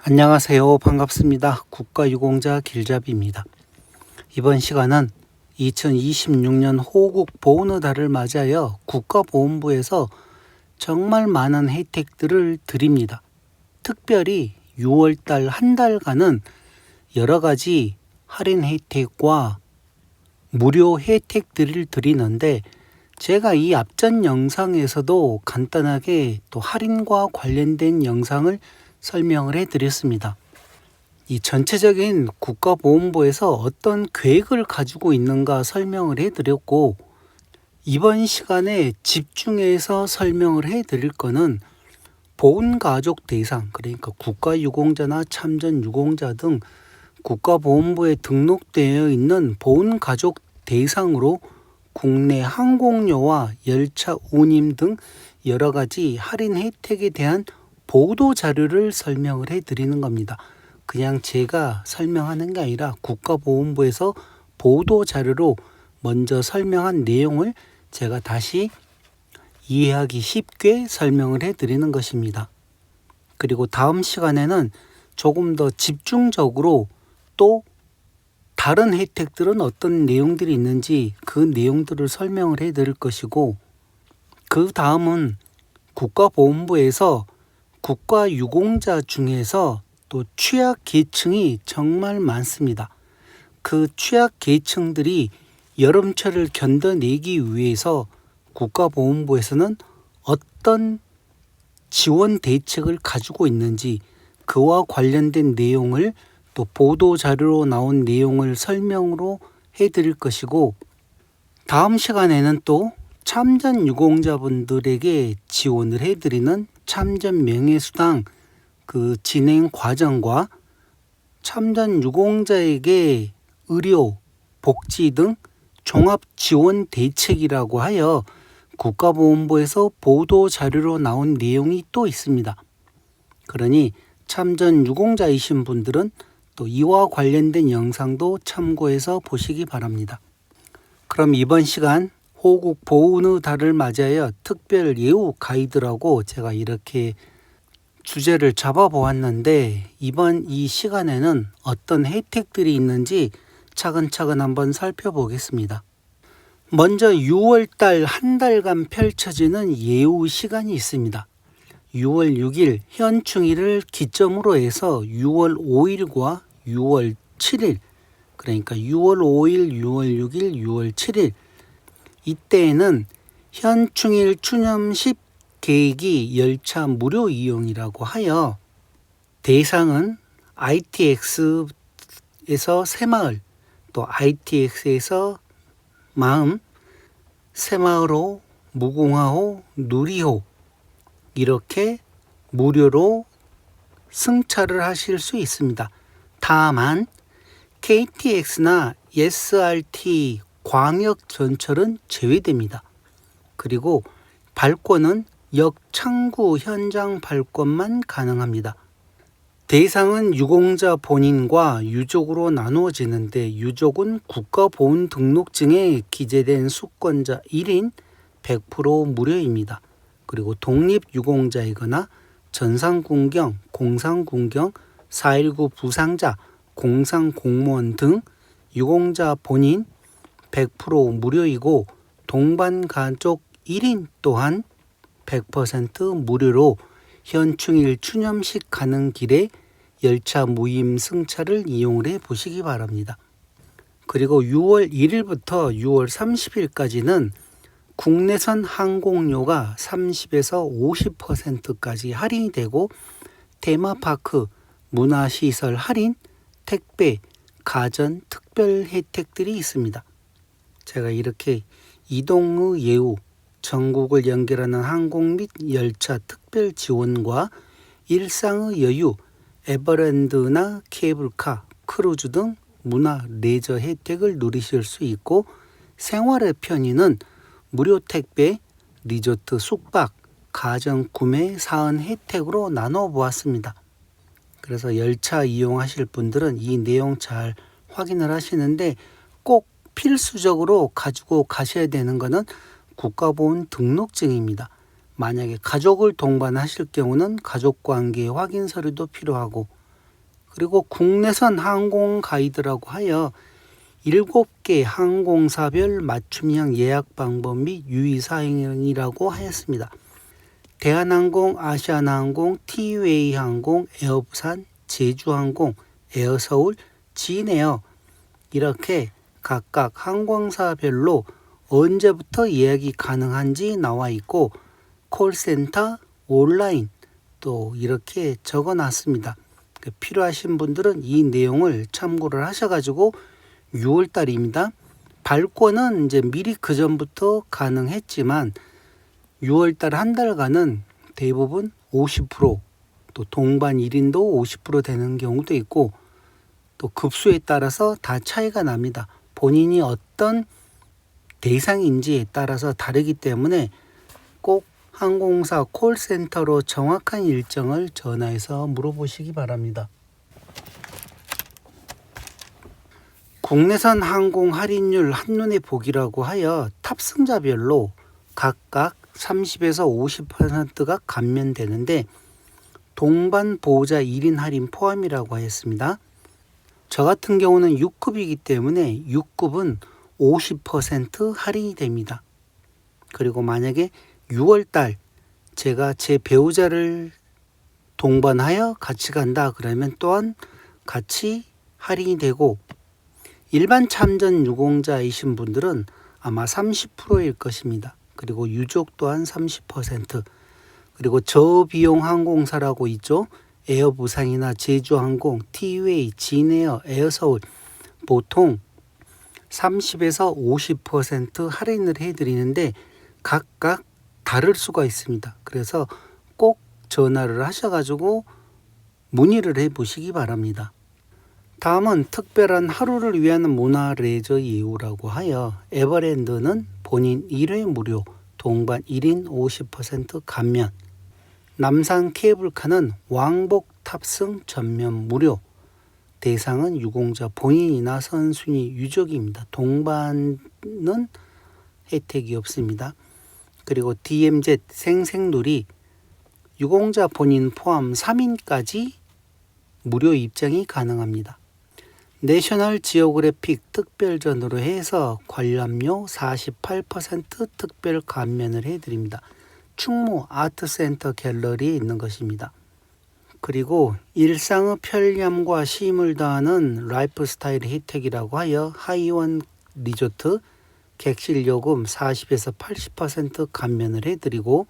안녕하세요. 반갑습니다. 국가유공자 길잡이입니다. 이번 시간은 2026년 호국 보훈의 달을 맞이하여 국가보훈부에서 정말 많은 혜택들을 드립니다. 특별히 6월달 한 달간은 여러 가지 할인 혜택과 무료 혜택들을 드리는데, 제가 이 앞전 영상에서도 간단하게 또 할인과 관련된 영상을 설명을 해드렸습니다. 이 전체적인 국가보훈부에서 어떤 계획을 가지고 있는가 설명을 해드렸고, 이번 시간에 집중해서 설명을 해드릴 거는 보훈가족 대상, 그러니까 국가유공자나 참전유공자 등 국가보훈부에 등록되어 있는 보훈가족 대상으로 국내 항공료와 열차 운임 등 여러 가지 할인 혜택에 대한 보도 자료를 설명을 해드리는 겁니다. 그냥 제가 설명하는 게 아니라 국가보훈부에서 보도 자료로 먼저 설명한 내용을 제가 다시 이해하기 쉽게 설명을 해드리는 것입니다. 그리고 다음 시간에는 조금 더 집중적으로 또 다른 혜택들은 어떤 내용들이 있는지 그 내용들을 설명을 해드릴 것이고, 그 다음은 국가보훈부에서 국가유공자 중에서 또 취약계층이 정말 많습니다. 그 취약계층들이 여름철을 견뎌내기 위해서 국가보훈부에서는 어떤 지원 대책을 가지고 있는지 그와 관련된 내용을 또 보도자료로 나온 내용을 설명으로 해드릴 것이고, 다음 시간에는 또 참전유공자분들에게 지원을 해드리는 참전명예수당 그 진행 과정과 참전유공자에게 의료, 복지 등 종합지원 대책이라고 하여 국가보훈부에서 보도자료로 나온 내용이 또 있습니다. 그러니 참전유공자이신 분들은 또 이와 관련된 영상도 참고해서 보시기 바랍니다. 그럼 이번 시간 호국 보훈의 달을 맞이하여 특별 예우 가이드라고 제가 이렇게 주제를 잡아보았는데, 이번 이 시간에는 어떤 혜택들이 있는지 차근차근 한번 살펴보겠습니다. 먼저 6월달 한 달간 펼쳐지는 예우 시간이 있습니다. 6월 6일 현충일을 기점으로 해서 6월 5일과 6월 7일, 그러니까 6월 5일, 6월 6일, 6월 7일 이때에는 현충일 추념식 계획이 열차 무료 이용이라고 하여 대상은 ITX에서 새마을, 또 ITX에서 마음, 새마을호, 무궁화호, 누리호 이렇게 무료로 승차를 하실 수 있습니다. 다만 KTX나 SRT 광역전철은 제외됩니다. 그리고 발권은 역 창구 현장 발권만 가능합니다. 대상은 유공자 본인과 유족으로 나누어지는데, 유족은 국가보훈 등록증에 기재된 수권자 1인 100% 무료입니다. 그리고 독립유공자이거나 전상군경, 공상군경, 4.19 부상자, 공상공무원 등 유공자 본인 100% 무료이고, 동반가족 1인 또한 100% 무료로 현충일 추념식 가는 길에 열차 무임 승차를 이용을 해 보시기 바랍니다. 그리고 6월 1일부터 6월 30일까지는 국내선 항공료가 30에서 50%까지 할인이 되고, 테마파크, 문화시설 할인, 택배, 가전 특별 혜택들이 있습니다. 제가 이렇게 이동의 예우, 전국을 연결하는 항공 및 열차 특별 지원과 일상의 여유, 에버랜드나 케이블카, 크루즈 등 문화, 레저 혜택을 누리실 수 있고, 생활의 편의는 무료 택배, 리조트 숙박, 가전 구매 사은 혜택으로 나눠 보았습니다. 그래서 열차 이용하실 분들은 이 내용 잘 확인을 하시는데, 꼭 필수적으로 가지고 가셔야 되는 것은 국가보훈 등록증입니다. 만약에 가족을 동반하실 경우는 가족관계 확인 서류도 필요하고, 그리고 국내선 항공 가이드라고 하여 7개 항공사별 맞춤형 예약 방법 및 유의사항이라고 하였습니다. 대한항공, 아시아나항공, 티웨이 항공, 에어부산, 제주항공, 에어서울, 진에어 이렇게 각각 항공사별로 언제부터 예약이 가능한지 나와 있고 콜센터, 온라인 또 이렇게 적어 놨습니다. 필요하신 분들은 이 내용을 참고를 하셔가지고 6월달입니다. 발권은 이제 미리 그 전부터 가능했지만 6월달 한 달간은 대부분 50%, 또 동반 1인도 50% 되는 경우도 있고 또 급수에 따라서 다 차이가 납니다. 본인이 어떤 대상인지에 따라서 다르기 때문에 꼭 항공사 콜센터로 정확한 일정을 전화해서 물어보시기 바랍니다. 국내선 항공 할인율 한눈에 보기라고 하여 탑승자별로 각각 30에서 50%가 감면되는데 동반 보호자 1인 할인 포함이라고 하였습니다. 저 같은 경우는 6급이기 때문에 6급은 50% 할인이 됩니다. 그리고 만약에 6월달 제가 제 배우자를 동반하여 같이 간다 그러면 또한 같이 할인이 되고 일반 참전 유공자이신 분들은 아마 30%일 것입니다. 그리고 유족 또한 30%, 그리고 저비용 항공사라고 있죠. 에어부산이나 제주항공, 티웨이, 진에어, 에어서울 보통 30에서 50% 할인을 해드리는데 각각 다를 수가 있습니다. 그래서 꼭 전화를 하셔가지고 문의를 해보시기 바랍니다. 다음은 특별한 하루를 위한 문화 레저 이유라고 하여 에버랜드는 본인 1회 무료, 동반 1인 50% 감면, 남산 케이블카는 왕복 탑승 전면 무료, 대상은 유공자 본인이나 선순위 유족입니다. 동반은 혜택이 없습니다. 그리고 DMZ 생생놀이 유공자 본인 포함 3인까지 무료 입장이 가능합니다. 내셔널 지오그래픽 특별전으로 해서 관람료 48% 특별 감면을 해드립니다. 충무 아트센터 갤러리에 있는 것입니다. 그리고 일상의 편리함과 쉼을 더하는 라이프 스타일 혜택이라고 하여 하이원 리조트 객실 요금 40에서 80% 감면을 해드리고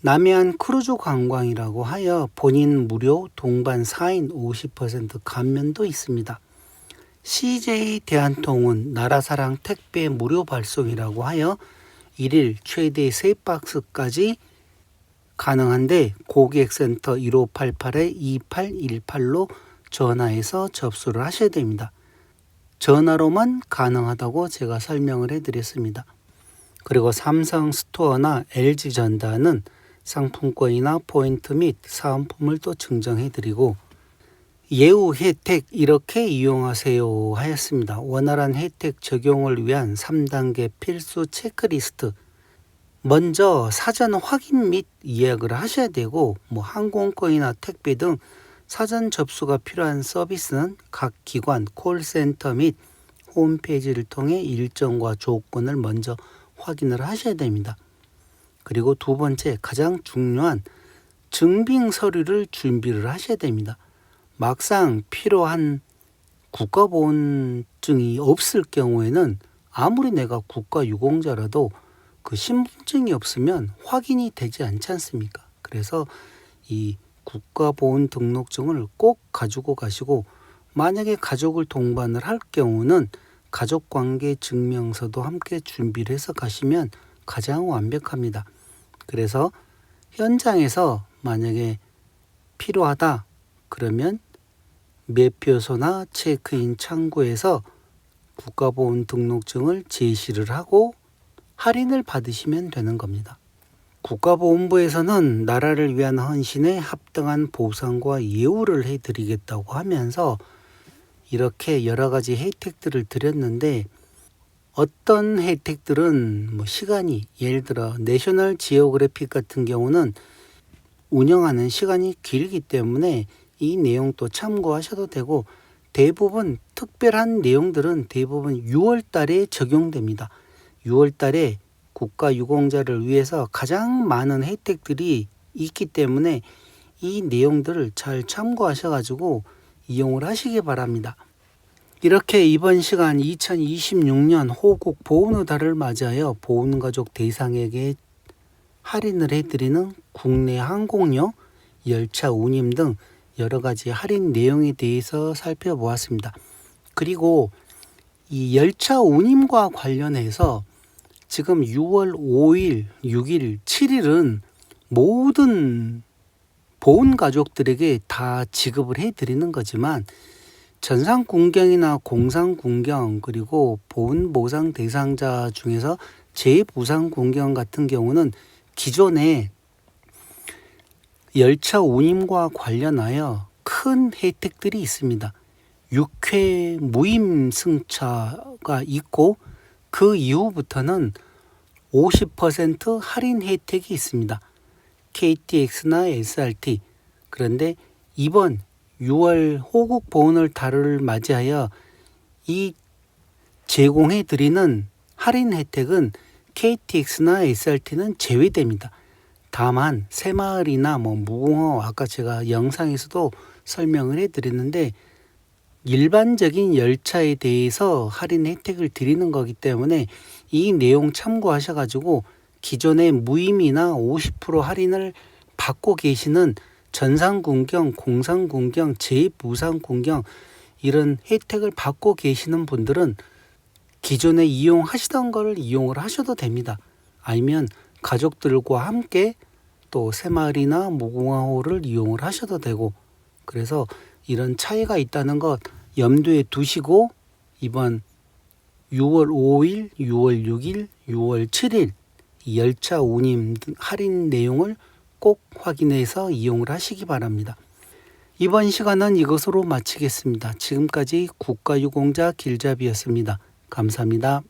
남해안 크루즈 관광이라고 하여 본인 무료 동반 4인 50% 감면도 있습니다. CJ 대한통운 나라사랑 택배 무료 발송이라고 하여 1일 최대 3박스까지 가능한데 고객센터 1588-2818로 전화해서 접수를 하셔야 됩니다. 전화로만 가능하다고 제가 설명을 해드렸습니다. 그리고 삼성 스토어나 LG 전자는 상품권이나 포인트 및 사은품을 또 증정해드리고 예우 혜택 이렇게 이용하세요 하였습니다. 원활한 혜택 적용을 위한 3단계 필수 체크리스트. 먼저 사전 확인 및 예약을 하셔야 되고 항공권이나 택배 등 사전 접수가 필요한 서비스는 각 기관 콜센터 및 홈페이지를 통해 일정과 조건을 먼저 확인을 하셔야 됩니다. 그리고 두 번째 가장 중요한 증빙 서류를 준비를 하셔야 됩니다. 막상 필요한 국가보훈증이 없을 경우에는 아무리 내가 국가유공자라도 그 신분증이 없으면 확인이 되지 않지 않습니까? 그래서 이 국가보훈 등록증을 꼭 가지고 가시고 만약에 가족을 동반을 할 경우는 가족관계 증명서도 함께 준비를 해서 가시면 가장 완벽합니다. 그래서 현장에서 만약에 필요하다 그러면 매표소나 체크인 창구에서 국가보훈 등록증을 제시를 하고 할인을 받으시면 되는 겁니다. 국가보훈부에서는 나라를 위한 헌신에 합당한 보상과 예우를 해드리겠다고 하면서 이렇게 여러 가지 혜택들을 드렸는데 어떤 혜택들은 시간이 예를 들어 내셔널 지오그래픽 같은 경우는 운영하는 시간이 길기 때문에 이 내용도 참고하셔도 되고, 대부분 특별한 내용들은 대부분 6월 달에 적용됩니다. 6월 달에 국가유공자를 위해서 가장 많은 혜택들이 있기 때문에 이 내용들을 잘 참고하셔가지고 이용을 하시기 바랍니다. 이렇게 이번 시간 2026년 호국 보훈의 달을 맞이하여 보훈가족 대상에게 할인을 해드리는 국내 항공료, 열차 운임 등 여러 가지 할인 내용에 대해서 살펴보았습니다. 그리고 이 열차 운임과 관련해서 지금 6월 5일, 6일, 7일은 모든 보훈 가족들에게 다 지급을 해드리는 거지만 전상군경이나 공상군경 그리고 보훈보상 대상자 중에서 재부상군경 같은 경우는 기존에 열차 운임과 관련하여 큰 혜택들이 있습니다. 6회 무임 승차가 있고 그 이후부터는 50% 할인 혜택이 있습니다. KTX나 SRT. 그런데 이번 6월 호국 보훈의 달을 맞이하여 이 제공해 드리는 할인 혜택은 KTX나 SRT는 제외됩니다. 다만 새마을이나 무궁화, 아까 제가 영상에서도 설명을 해 드렸는데 일반적인 열차에 대해서 할인 혜택을 드리는 거기 때문에 이 내용 참고하셔가지고 기존의 무임이나 50% 할인을 받고 계시는 전상군경, 공상군경, 재부상군경 이런 혜택을 받고 계시는 분들은 기존에 이용하시던 걸 이용을 하셔도 됩니다. 아니면 가족들과 함께 또 새마을이나 무궁화호를 이용을 하셔도 되고, 그래서 이런 차이가 있다는 것 염두에 두시고 이번 6월 5일, 6월 6일, 6월 7일 열차 운임 할인 내용을 꼭 확인해서 이용을 하시기 바랍니다. 이번 시간은 이것으로 마치겠습니다. 지금까지 국가유공자 길잡이였습니다. 감사합니다.